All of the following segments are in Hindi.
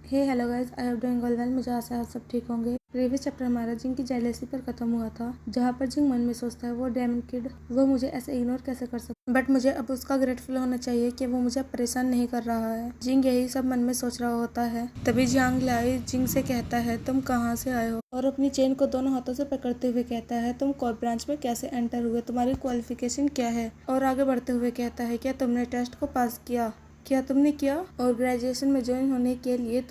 Hey hello guys, I am doing all well. मुझे आशा है आप सब ठीक होंगे। प्रीवियस चैप्टर हमारा जिंग की जेलेसी पर खत्म हुआ था, जहाँ पर जिंग मन में सोचता है वो डायमंड किड वो मुझे ऐसे इग्नोर कैसे कर सकता, बट मुझे अब उसका ग्रेटफुल होना चाहिए कि वो मुझे परेशान नहीं कर रहा है। जिंग यही सब मन में सोच रहा होता है। तभी जियांग लाई जिंग से कहता है तुम कहाँ से आए हो, और अपनी चेन को दोनों हाथों से पकड़ते हुए कहता है तुम कोर ब्रांच में कैसे एंटर हुए, तुम्हारी क्वालिफिकेशन क्या है। और आगे बढ़ते हुए कहता है क्या तुमने टेस्ट को पास किया, क्या तुमने किया, और ग्रेजुएशन में ज्वाइन होने के लिए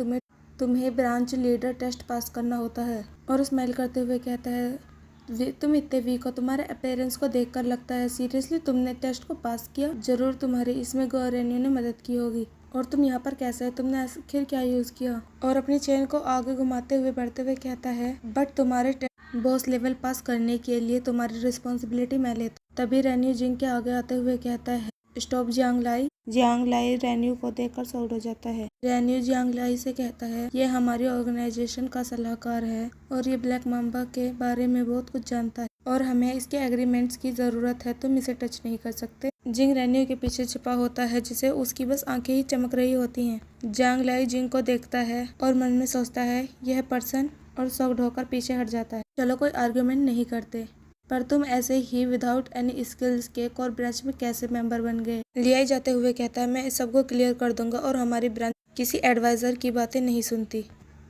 तुम्हें ब्रांच लीडर टेस्ट पास करना होता है। और स्माइल करते हुए कहता है तुम इतने वीक हो, तुम्हारे अपीयरेंस को देखकर लगता है सीरियसली तुमने टेस्ट को पास किया। जरूर तुम्हारी इसमें गौरेन्यू ने मदद की होगी। और तुम यहाँ पर कैसे, तुमने आखिर क्या यूज किया। और अपनी चेन को आगे घुमाते हुए बढ़ते हुए कहता है बट तुम्हारे बॉस लेवल पास करने के लिए तुम्हारी रिस्पॉन्सिबिलिटी मैं लेता। तभी रेन्यू जिंग के आगे आते हुए कहता है स्टॉप जियांग लाई। जियांग लाई रेन्यू को देखकर सॉल्ट हो जाता है। रेन्यू जियांग लाई से कहता है ये हमारी ऑर्गेनाइजेशन का सलाहकार है और ये ब्लैक माम्बा के बारे में बहुत कुछ जानता है और हमें इसके एग्रीमेंट्स की जरूरत है, तुम इसे टच नहीं कर सकते। जिंग रेन्यू के पीछे छिपा होता है जिसे उसकी बस आंखें ही चमक रही होती हैं। जियांग लाई जिंग को देखता है और मन में सोचता है यह पर्सन, और शॉक्ड होकर पीछे हट जाता है। चलो कोई आर्ग्यूमेंट नहीं करते, पर तुम ऐसे ही विदाउट एनी स्किल्स के कोर ब्रांच में कैसे मेंबर बन गए। लियाई जाते हुए कहता है मैं इस सबको क्लियर कर दूंगा और हमारी ब्रांच किसी एडवाइजर की बातें नहीं सुनती।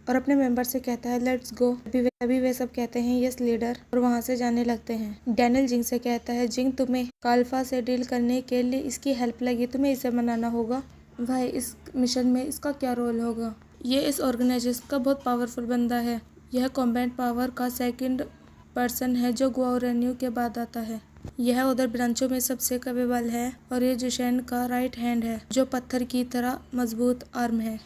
और अपने मेंबर से कहता है लेट्स गो। अभी वे सब कहते हैं यस लीडर, और वहां से जाने लगते हैं। डैनियल जिंग से कहता है जिंग तुम्हें काल्फा से डील करने के लिए इसकी हेल्प लगी, तुम्हें इसे मनाना होगा। भाई इस मिशन में इसका क्या रोल होगा। ये इस ऑर्गेनाइजेशन का बहुत पावरफुल बंदा है। यह कॉम्बैट पावर का सेकंड पर्सन है जो गौरेन्यू के बाद आता है। यह उधर ब्रांचों में सबसे कैपेबल है और ये जुशैन का राइट हैंड है जो पत्थर की तरह मजबूत आर्म है।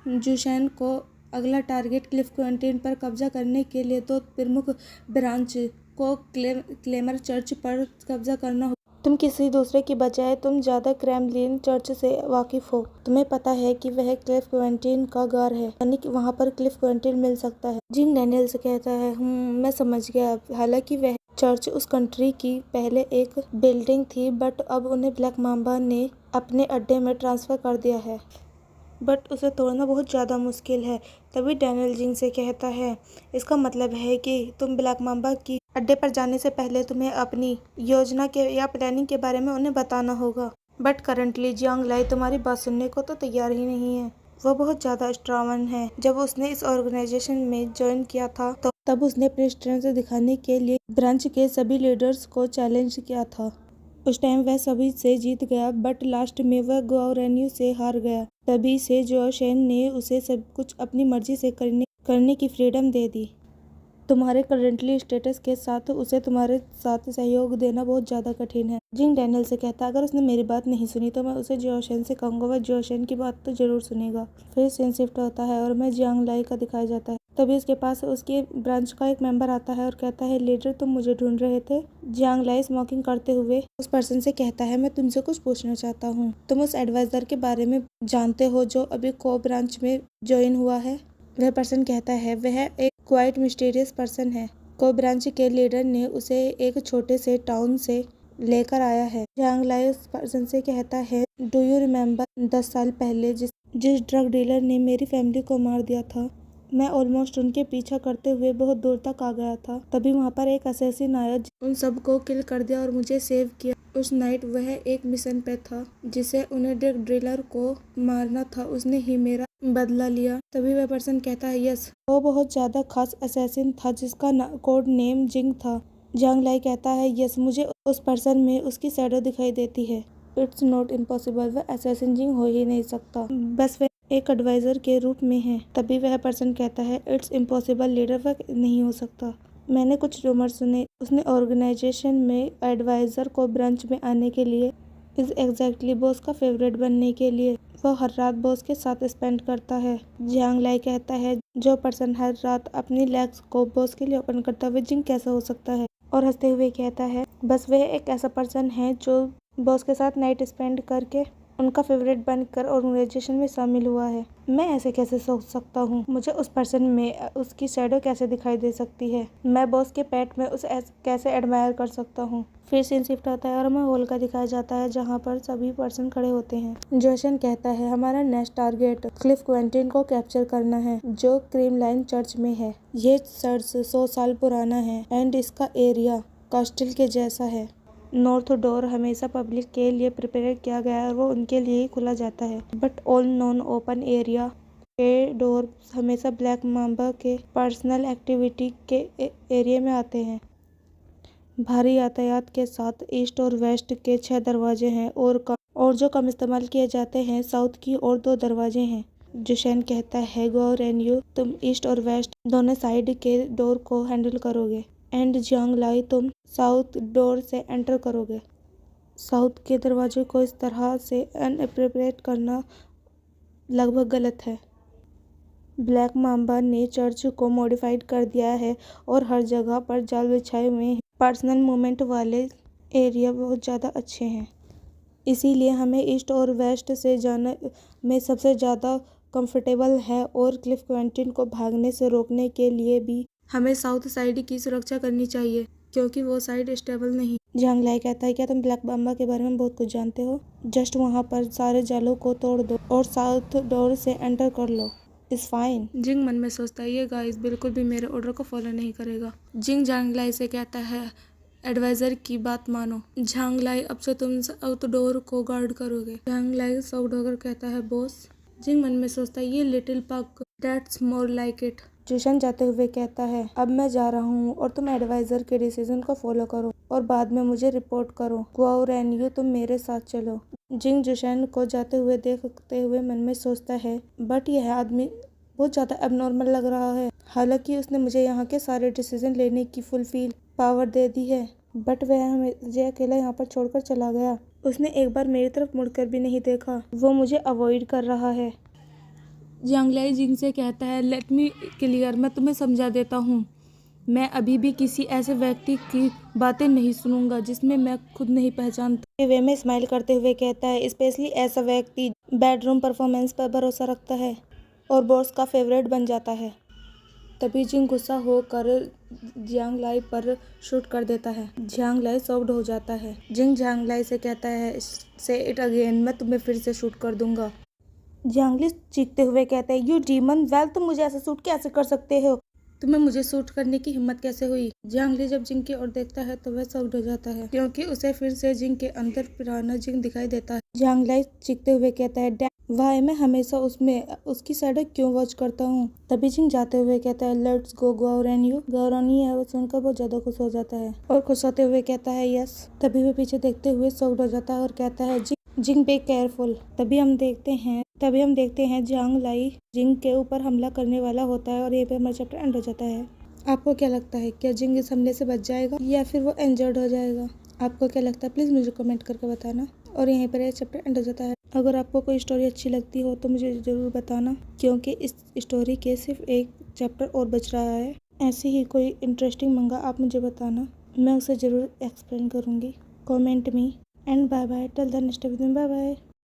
जुशैन को अगला टारगेट क्लिफ क्वेंटीन पर कब्जा करने के लिए दो प्रमुख ब्रांच को क्लेमर चर्च पर कब्जा करना होगा। तुम किसी दूसरे की बजाय तुम ज्यादा क्रेमलिन चर्च से वाकिफ हो। तुम्हें पता है कि वह क्लिफ क्वेंटीन का गार है, यानी कि वहाँ पर क्लिफ क्वेंटीन मिल सकता है। जिंग डैनियल से कहता है मैं समझ गया। हालांकि वह चर्च उस कंट्री की पहले एक बिल्डिंग थी, बट अब उन्हें ब्लैक माम्बा ने अपने अड्डे में ट्रांसफर कर दिया है, बट उसे तोड़ना बहुत ज़्यादा मुश्किल है। तभी डैनियल जिंग से कहता है इसका मतलब है कि तुम ब्लैक माम्बा की अड्डे पर जाने से पहले तुम्हें अपनी योजना के या प्लानिंग के बारे में उन्हें बताना होगा। बट करंटली जियांग लाई तुम्हारी बात सुनने को तो तैयार ही नहीं है। वो बहुत ज़्यादा स्ट्रॉन्ग है। जब उसने इस ऑर्गेनाइजेशन में ज्वाइन किया था तो तब उसने अपनी स्ट्रेंथ दिखाने के लिए ब्रांच के सभी लीडर्स को चैलेंज किया था। उस टाइम वह सभी से जीत गया, बट लास्ट में वह गौरेन्यू से हार गया। तभी से जोशेन ने उसे सब कुछ अपनी मर्जी से करने की फ्रीडम दे दी। तुम्हारे करंटली स्टेटस के साथ उसे तुम्हारे साथ सहयोग देना बहुत ज़्यादा कठिन है। जिंग डैनियल से कहता अगर उसने मेरी बात नहीं सुनी तो मैं उसे जोशेन से कहूँगा, वह जोशेन की बात तो जरूर सुनेगा। फिर सीन शिफ्ट होता है और मैं जियांग लाई का दिखाया जाता है। तभी उसके पास उसकी ब्रांच का एक मेंबर आता है और कहता है लीडर तुम मुझे ढूंढ रहे थे। जियांग लाई स्मोकिंग करते हुए उस पर्सन से कहता है मैं तुमसे कुछ पूछना चाहता हूँ। तुम उस एडवाइजर के बारे में जानते हो जो अभी को ब्रांच में ज्वाइन हुआ है। वह पर्सन कहता है वह एक क्वाइट मिस्टीरियस पर्सन है। को ब्रांच के लीडर ने उसे एक छोटे से टाउन से लेकर आया है। जियांग लाई उस पर्सन से कहता है डू यू रिमेम्बर 10 साल पहले जिस ड्रग डीलर ने मेरी फैमिली को मार दिया था। मैं ऑलमोस्ट उनके पीछा करते हुए बहुत दूर तक आ गया था। तभी वहाँ पर एक असैसिन आया, उन सबको किल कर दिया और मुझे सेव किया। उस नाइट वह एक मिशन पे था जिसे उन्हें ड्रग डीलर को मारना था, उसने ही मेरा बदला लिया। तभी वह पर्सन कहता है यस, वो बहुत ज्यादा खास असैसिन था जिसका कोड नेम जिंग था। जियांग लाई कहता है यस, मुझे उस पर्सन में उसकी शैडो दिखाई देती है। इट्स नॉट इम्पॉसिबल, वह असैसिन जिंग हो ही नहीं सकता, बस वह एक एडवाइजर के रूप में है। तभी वह पर्सन कहता है इट्स इम्पॉसिबल लीडर, वह नहीं हो सकता। मैंने कुछ रूमर सुने, उसने ऑर्गेनाइजेशन में एडवाइजर को ब्रांच में आने के लिए इज एग्जैक्टली बॉस का फेवरेट बनने के लिए वो हर रात बॉस के साथ स्पेंड करता है। जियांग लाई कहता है जो पर्सन हर रात अपनी लेग्स को बॉस के लिए ओपन करता है जिंग कैसा हो सकता है, और हंसते हुए कहता है बस वह एक ऐसा पर्सन है जो बॉस के साथ नाइट स्पेंड करके उनका फेवरेट बनकर ऑर्गेनाइजेशन में शामिल हुआ है। मैं ऐसे कैसे सोच सकता हूँ? मुझे उस पर्सन में उसकी शैडो कैसे दिखाई दे सकती है? मैं बॉस के पेट में उसे कैसे एडमायर कर सकता हूँ? फिर सीन शिफ्ट होता है और हमें हॉल का दिखाया जाता है जहाँ पर सभी पर्सन खड़े होते हैं। जोशन कहता है हमारा नेक्स्ट टारगेट क्लिफ क्वेंटिन को कैप्चर करना है जो क्रीमलाइन चर्च में है। ये चर्च 100 साल पुराना है एंड इसका एरिया कास्टिल के जैसा है। नॉर्थ डोर हमेशा पब्लिक के लिए प्रिपेयर किया गया है और वो उनके लिए ही खुला जाता है, but all non open area के डोर हमेशा ब्लैक माम्बा के पर्सनल एक्टिविटी के एरिया में आते हैं। भारी यातायात के साथ ईस्ट और वेस्ट के 6 दरवाजे हैं और जो कम इस्तेमाल किए जाते हैं साउथ की और 2 दरवाजे हैं। जोशन कहता है गो एंड यू तुम ईस्ट और वेस्ट दोनों साइड के डोर को हैंडल करोगे एंड जियांग लाई तुम साउथ डोर से एंटर करोगे। साउथ के दरवाजे को इस तरह से अनप्रिपरेट करना लगभग गलत है। ब्लैक माम्बा ने चर्च को मॉडिफाइड कर दिया है और हर जगह पर जाल बिछाए हुए हैं। पर्सनल मूवमेंट वाले एरिया बहुत ज़्यादा अच्छे हैं, इसीलिए हमें ईस्ट और वेस्ट से जाने में सबसे ज़्यादा कंफर्टेबल है और क्लिफ क्वेंटिन को भागने से रोकने के लिए भी हमें साउथ साइड की सुरक्षा करनी चाहिए क्योंकि वो साइड स्टेबल नहीं। जियांग लाई कहता है क्या तुम ब्लैक माम्बा के बारे में बहुत कुछ जानते हो? जस्ट वहाँ पर सारे जालों को तोड़ दो और साउथ डोर से एंटर कर लो। It's fine. जिंग मन में सोचता है ये गाइस बिल्कुल भी मेरे ऑर्डर को फॉलो नहीं करेगा। जिंग जियांग लाई से कहता है एडवाइजर की बात मानो। जियांग लाई अब से तुम साउथ डोर को गार्ड करोगे। जियांग लाई साउथ डोर कहता है बॉस। जिंग मन में सोचता है ये लिटिल पग दैट्स मोर लाइक इट। जोशन जाते हुए कहता है अब मैं जा रहा हूँ और तुम एडवाइजर के डिसीजन को फॉलो करो और बाद में मुझे रिपोर्ट करो। गुआओ रेन्यू तुम मेरे साथ चलो। जिंग जोशन को जाते हुए देखते हुए मन में सोचता है बट यह आदमी बहुत ज़्यादा एबनॉर्मल लग रहा है। हालांकि उसने मुझे यहाँ के सारे डिसीजन लेने की फुल पावर दे दी है बट वह मुझे अकेला यहाँ पर छोड़कर चला गया। उसने एक बार मेरी तरफ मुड़कर भी नहीं देखा। वो मुझे अवॉइड कर रहा है। जियांग लाई जिंग से कहता है लेट मी क्लियर मैं तुम्हें समझा देता हूँ मैं अभी भी किसी ऐसे व्यक्ति की बातें नहीं सुनूंगा जिसमें मैं खुद नहीं पहचानता। वे में स्माइल करते हुए कहता है स्पेशली ऐसा व्यक्ति बेडरूम परफॉर्मेंस पर भरोसा रखता है और बॉस का फेवरेट बन जाता है। तभी जिंग गुस्सा होकर जियांग लाई पर शूट कर देता है। जियांग लाई शॉक्ड हो जाता है। जिंग जियांग लाई से कहता है से इट अगेन मैं तुम्हें फिर से शूट कर दूंगा। जियांग लाई चीखते हुए कहते हैं यू डीमन वेल तुम मुझे ऐसे शूट कैसे कर सकते हो? तुम्हें मुझे शूट करने की हिम्मत कैसे हुई? जियांग लाई जब जिंग की ओर देखता है तो वह शॉक्ड हो जाता है क्योंकि उसे फिर से जिंग के अंदर पुराना जिंग दिखाई देता है। जियांग लाई चीखते हुए कहता है वाई मैं हमेशा उसकी शैडो क्यों वॉच करता हूँ? तभी जिंग जाते हुए कहता है लेट्स गो गौरैन्यू। गौरैन्यू है वो सुनकर बहुत ज्यादा खुश हो जाता है और खुश होते हुए कहता है यस। तभी वो पीछे देखते हुए शॉक्ड हो जाता है और कहता है जिंग बी केयरफुल। तभी हम देखते हैं जियांग लाई जिंग के ऊपर हमला करने वाला होता है और यहीं पे हमारा चैप्टर एंड हो जाता है। आपको क्या लगता है क्या जिंग इस हमले से बच जाएगा या फिर वो इंजर्ड हो जाएगा? आपको क्या लगता है प्लीज़ मुझे कमेंट करके बताना। और यहीं पर यह चैप्टर एंड हो जाता है। अगर आपको कोई स्टोरी अच्छी लगती हो तो मुझे ज़रूर बताना क्योंकि इस स्टोरी के सिर्फ एक चैप्टर और बच रहा है। ऐसे ही कोई इंटरेस्टिंग मंगा आप मुझे बताना, मैं उसे ज़रूर एक्सप्लेन करूँगी। Comment me and bye bye till the next video. Bye bye.